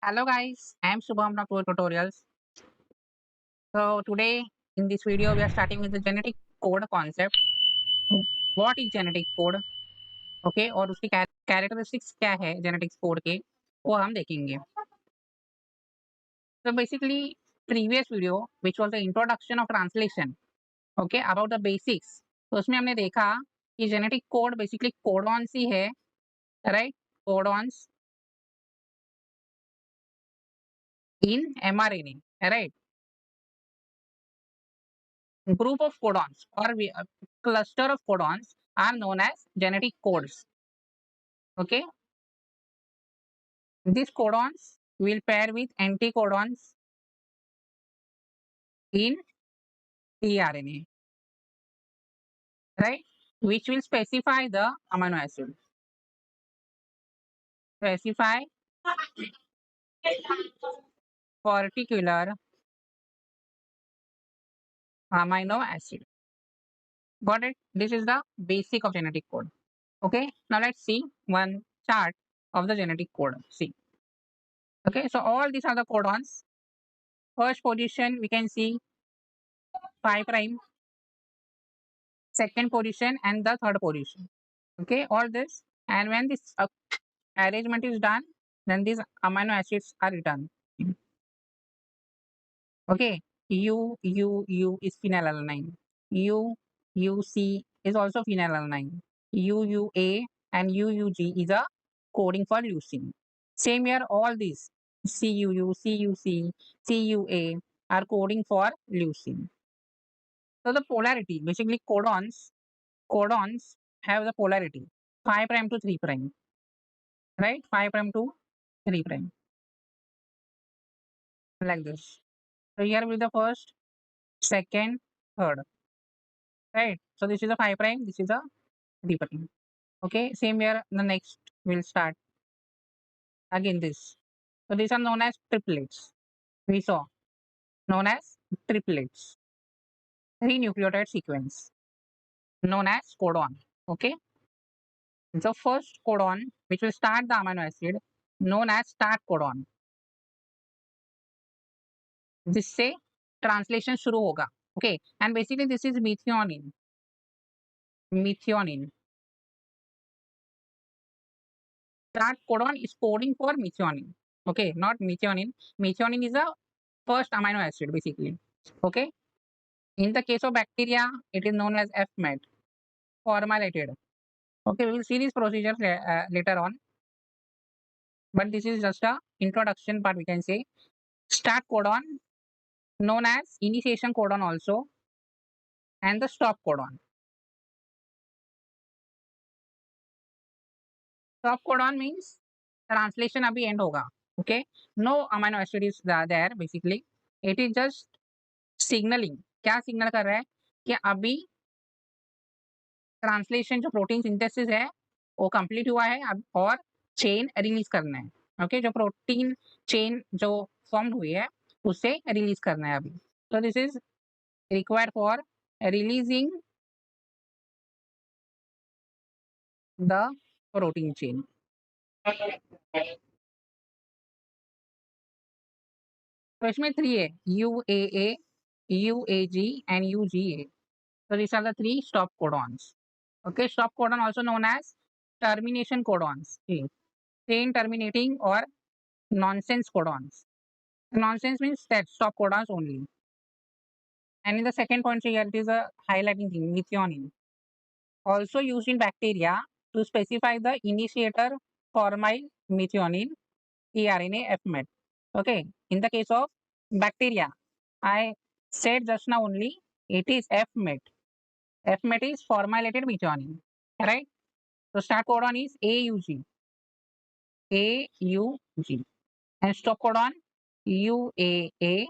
Hello guys, I am Shubham from Pro Tutorials. So today in this video we are starting with the genetic code concept. What is genetic code? Okay, और उसकी characteristics क्या है genetics code के वो हम देखेंगे. So basically previous video which was the introduction of translation, okay, about the basics. तो उसमें हमने देखा कि genetic code basically codons ही है, right? Codons in mRNA, right? Group of codons or cluster of codons are known as genetic codes. Okay, these codons will pair with anticodons in tRNA, right? Which will specify the amino acid. Specify particular amino acid. Got it? This is the basic of genetic code. Okay, now let's see one chart of the genetic code. See. Okay, so all these are the codons. First position we can see 5 prime, second position and the third position. Okay, all this, and when this arrangement is done, then these amino acids are written. Okay, U is phenylalanine. UC is also phenylalanine. UUA and UUG is a coding for leucine. Same here, all these CUU, CUC, CUA are coding for leucine. So the polarity, basically codons have the polarity 5 prime to 3 prime, right? 5 prime to 3 prime, like this. So here will be the first, second, third, right? So this is a 5 prime, this is a 3 prime. Okay, same here, the next will start again this. So these are known as triplets. We saw known as triplets. 3 nucleotide sequence known as codon. Okay, the first codon which will start the amino acid known as start codon. जिससे translation शुरू होगा. Okay, and basically this is methionine. Start codon is coding for methionine. Okay, not methionine. Methionine is a first amino acid basically. Okay, in the case of bacteria it is known as fmet, formaldehyde. Okay, we will see this procedure later on, but this is just a introduction part. We can say start codon known as initiation codon also, and the stop codon. Stop codon means translation अभी end होगा. Okay, no amino acid is there basically. It is just signaling. क्या signal कर रहा है कि अभी translation जो protein synthesis है वो कंप्लीट हुआ है और चेन रिलीज करना है. ओके, जो प्रोटीन चेन जो फॉर्म हुई है उसे रिलीज करना है अभी. तो this is required for releasing the protein chain. तो इसमें 3 है, UAA, UAG and UGA. So these are the 3 stop codons. Okay, stop codon also known as termination codons. Okay. Chain terminating or nonsense codons. Nonsense means that stop codons only. And in the second point here it is a highlighting thing, methionine. Also used in bacteria to specify the initiator formal methionine tRNA fmet. Okay, in the case of bacteria, I said just now only it is fmet. Fmet is formaldehyde methionine, right? So start codon is AUG, AUG, and stop codon UAA,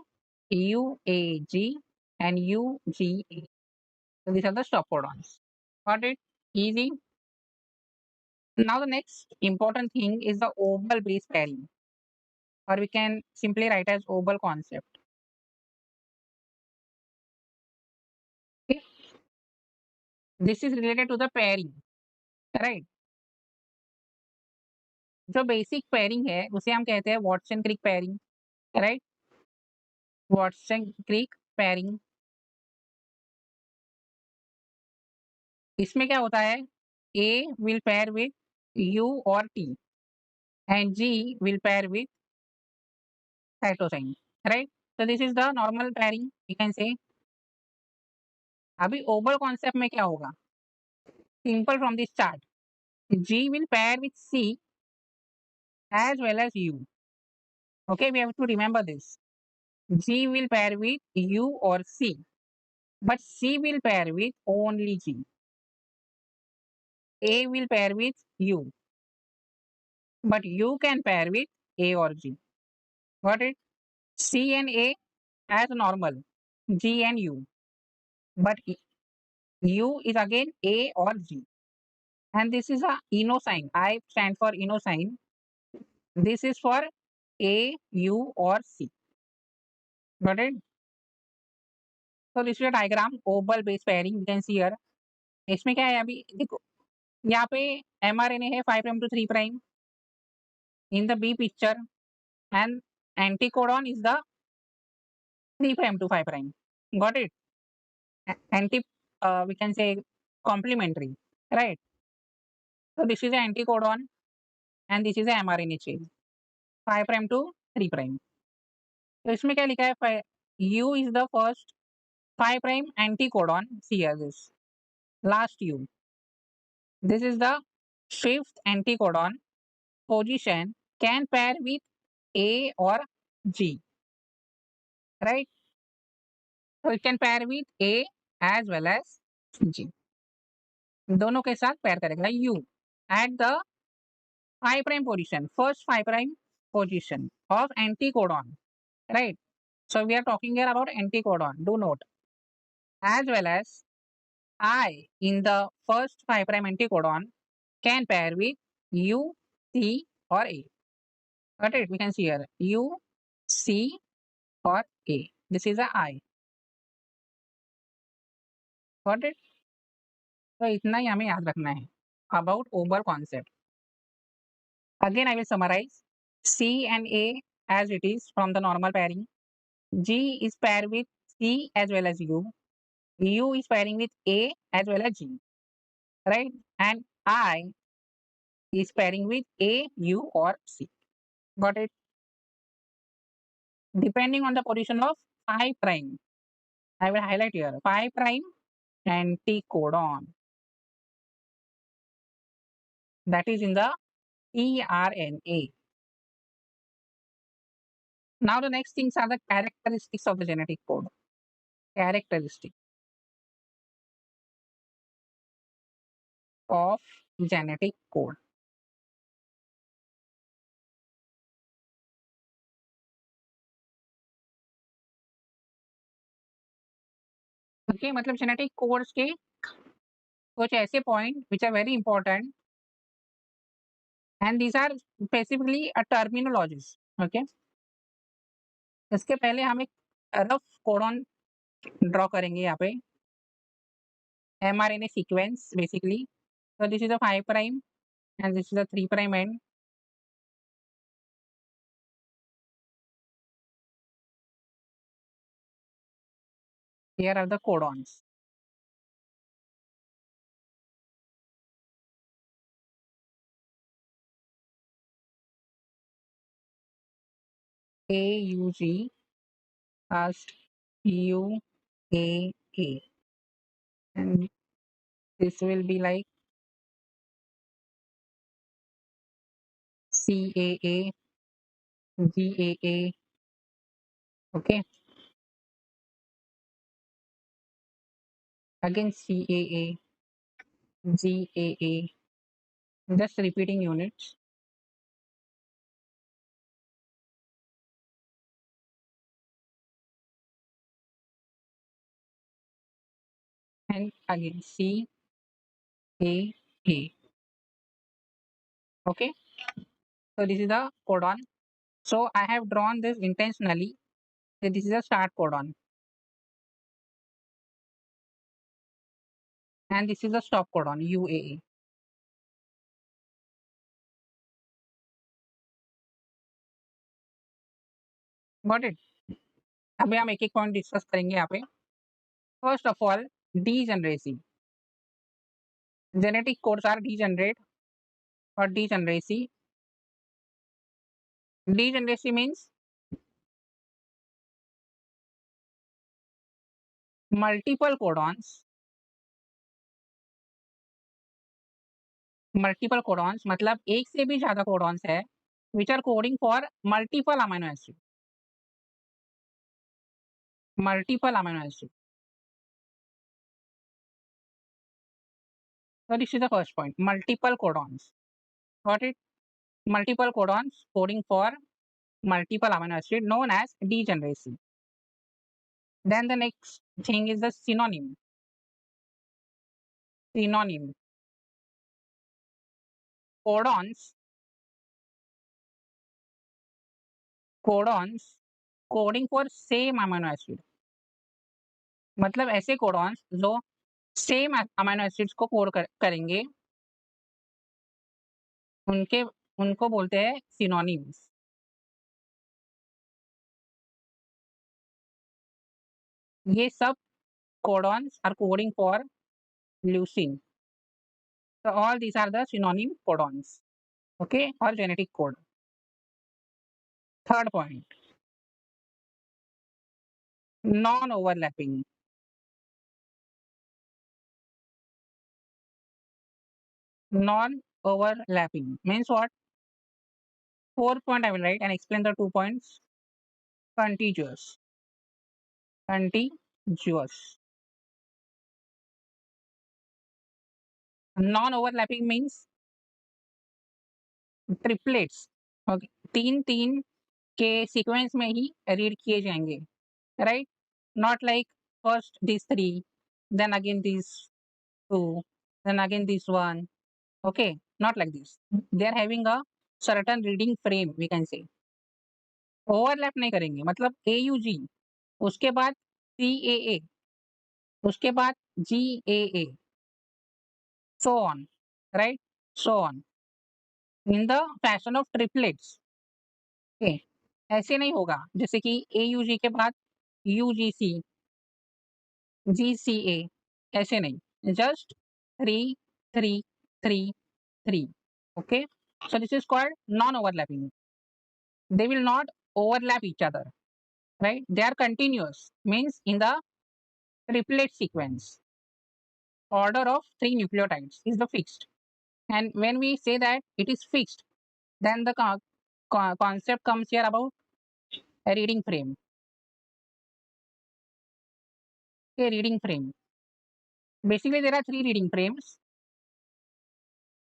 UAG, and UGA. So these are the stop codons. Got it? Easy. Now the next important thing is the Wobble base pairing, or we can simply write as Wobble concept. Okay. This is related to the pairing, right? जो basic pairing है उसे हम कहते हैं Watson क्रिक pairing, right? Watson क्रिक pairing. इसमें क्या होता है, A will pair with U or T and G will pair with cytosine, right? So this is the normal pairing, you can say. अभी ओबल कॉन्सेप्ट में क्या होगा, simple from this chart, G will pair with C as well as U. Okay, we have to remember this. G will pair with U or C, but C will pair with only G. A will pair with U, but U can pair with A or G. Got it? C and A as normal, G and U, but U is again A or G. And this is a eno sign. I stand for eno sign. This is for A, U or C. Got it? So this is a diagram, oval base pairing. You can see here. इसमें क्या है अभी देखो, यहाँ पे mRNA है 5' to 3' in the B picture, and anticodon is the 3' to 5'. Got it? Anti, we can say complementary, right? So this is the anticodon and this is the mRNA chain, 5' to 3'. तो इसमें क्या लिखा है, U is the first 5' anticodon. See here this last U. This is the fifth anticodon. Position can pair with A or G, right? So it can pair with A as well as G. दोनों के साथ pair करेगा U at the 5' position, first 5' position of anticodon, right? So we are talking here about anticodon. Do note, as well as I in the first 5' anticodon can pair with U, C or A. Got it? We can see here U, C or A. This is a I. Got it? तो इतना ही हमें याद रखना है about over concept. Again, I will summarize. C and A as it is from the normal pairing. G is paired with C as well as U. U is pairing with A as well as G. Right? And I is pairing with A, U or C. Got it? Depending on the position of 5'. I will highlight here 5' anticodon. That is in the tRNA. Now the next things are the characteristics of the genetic code. Characteristic of genetic code. Okay, मतलब genetic codes के कुछ ऐसे point which are very important, and these are specifically a terminologies. Okay, इसके पहले हम एक rough codon draw करेंगे यहाँ पे, mRNA sequence basically. So this is a 5' and this is a 3' end. Here are the codons. AUG, first UAA, and this will be like CAA, GAA. Okay, again CAA, GAA, just repeating units. And again CAA. Okay, so this is the codon. So I have drawn this intentionally. So this is a start codon, and this is a stop codon UAA. Got it? अभी हम एक एक point discuss करेंगे यहाँ पे। First of all, degeneracy. Genetic codes are degenerate और degeneracy. Degeneracy means multiple codons. Multiple codons मतलब एक से भी ज्यादा कोडॉन्स है which are coding for multiple amino acid. Multiple amino acid. So this is the first point. Multiple codons. Got it? Multiple codons coding for multiple amino acid known as degeneracy. Then the next thing is the synonym. Synonym. Codons. Codons coding for same amino acid. मतलब ऐसे codons जो same amino acids को code करेंगे उनके उनको बोलते हैं synonyms. ये सब codons are coding for leucine. So all these are the synonym codons. Okay, or genetic code. Third point, non-overlapping. Non-overlapping means what? 4 point I will write and explain the 2 points. Contiguous. Contiguous. Non-overlapping means triplets. Okay, तीन तीन के sequence में ही read किए जाएंगे, right? Not like first these three, then again these two, then again this one. Okay, not like this. They are having a certain reading frame, we can say. Overlap नहीं करेंगे मतलब AUG, उसके बाद CAA, उसके बाद GAA, so on, right? So on. In the fashion of triplets. Okay. ऐसे नहीं होगा जैसे कि AUG के बाद UGC, GCA, ऐसे नहीं, just 3, 3, 3, 3. Okay. So this is called non-overlapping. They will not overlap each other, right? They are continuous, means in the triplet sequence. Order of three nucleotides is the fixed. And when we say that it is fixed, then the concept comes here about a reading frame. A reading frame. Basically, there are three reading frames,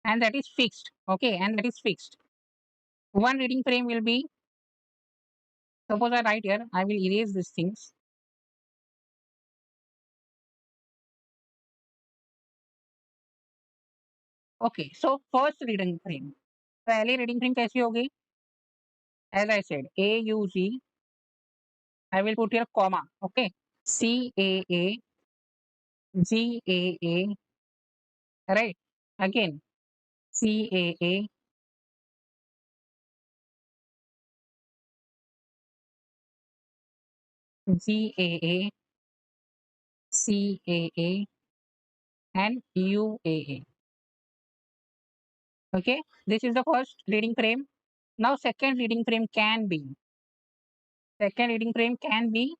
and that is fixed. Okay, and that is fixed. One reading frame will be, suppose I write here, I will erase these things. Okay, so first reading frame. पहली reading frame कैसी होगी? As I said, AUG, I will put here comma. Okay, CAA, GAA, right? Again, CAA, GAA, CAA, and UAA. Okay, this is the first reading frame. Now, second reading frame can be. Second reading frame can be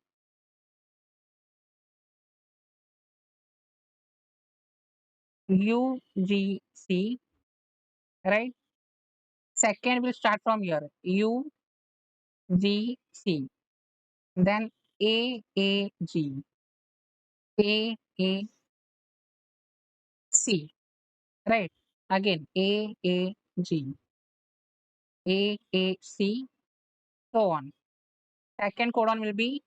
UGC, right? Second will start from here, UGC, then AAG, AAC, right? Again, AAG, AAC, so on. Second codon will be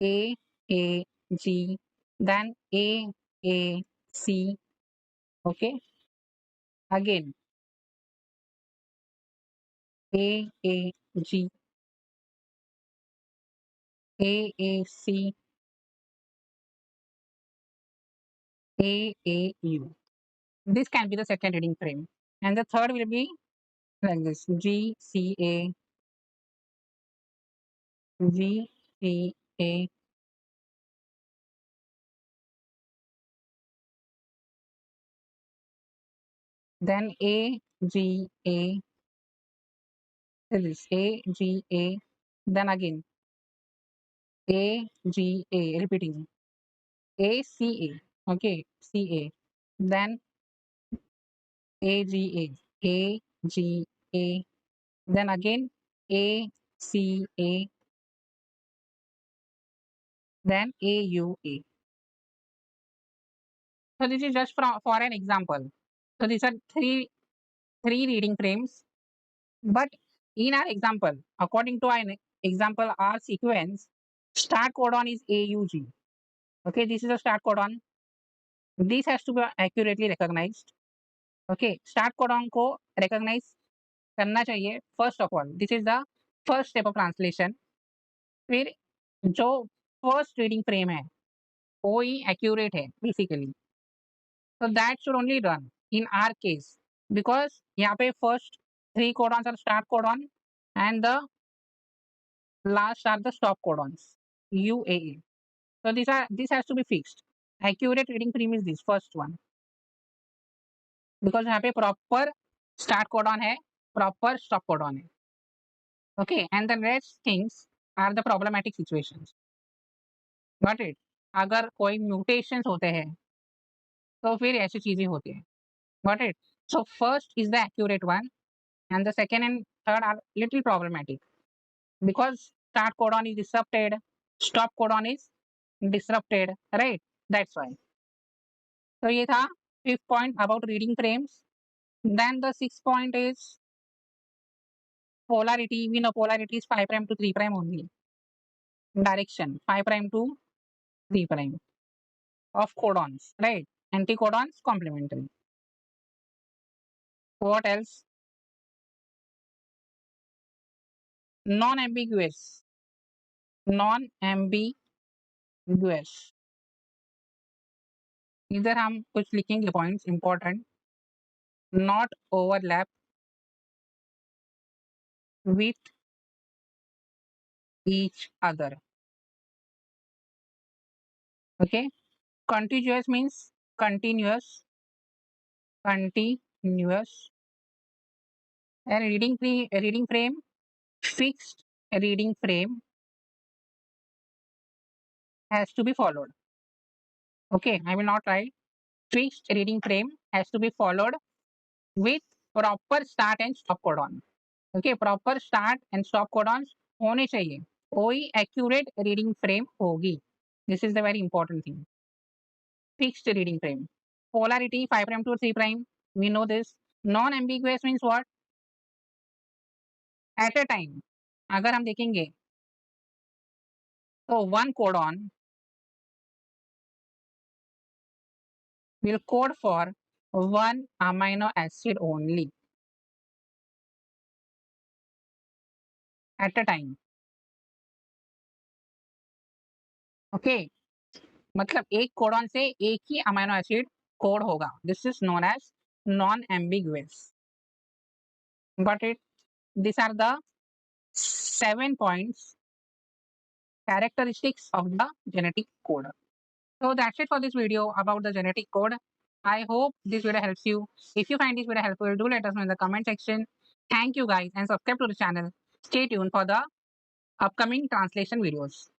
AAG, then AAC, okay? Again, AAG, AAC, AAU. This can be the second reading frame. And the third will be like this, GCA, G T A, then A G A, this A G A, then again A G A, repeating A C A, okay, C A, then A G A, A G A, then again A C A, then A U A. So this is just for an example. So these are three reading frames, but in our example, according to our example, our sequence, start codon is AUG. Okay, this is a start codon. This has to be accurately recognized. Okay, start codon को recognize करना चाहिए. First of all, this is the first step of translation. फिर जो first reading frame है वो ही accurate है basically. So that should only run in our case because यहाँ पे first three codons are start codon and the last are the stop codons UAA. So this has to be fixed. Accurate reading frame is this first one because यहाँ पे proper start codon है, proper stop codon है. Okay, and the rest things are the problematic situations. Got it? अगर कोई mutations होते हैं तो फिर ऐसी चीजें होती हैं. Got it? So first is the accurate one and the second and third are little problematic because start codon is disrupted, stop codon is disrupted, right? That's why. So ये था fifth point about reading frames. Then the sixth point is polarity. We know polarity is 5' to 3' only. Direction 5' to 3' of codons, right? Anticodons complementary. What else? Non-ambiguous. Non-ambiguous. इधर हम कुछ लिखेंगे points important. Not overlap with each other. Okay. Contiguous means continuous. Continuous. And reading frame, fixed reading frame has to be followed. Okay, I will not write. Fixed reading frame has to be followed with proper start and stop codon. Okay, proper start and stop codons होने चाहिए. कोई accurate reading frame होगी. This is the very important thing. Fixed reading frame. Polarity 5' to 3'. We know this. Non-ambiguous means what? At a time. अगर हम देखेंगे तो one codon will code for one amino acid only at a time. Okay, मतलब एक codon से एक ही amino acid code होगा. This is known as non ambiguous. Got it? These are the 7 points characteristics of the genetic code. So that's it for this video about the genetic code. I hope this video helps you. If you find this video helpful, do let us know in the comment section. Thank you guys and subscribe to the channel. Stay tuned for the upcoming translation videos.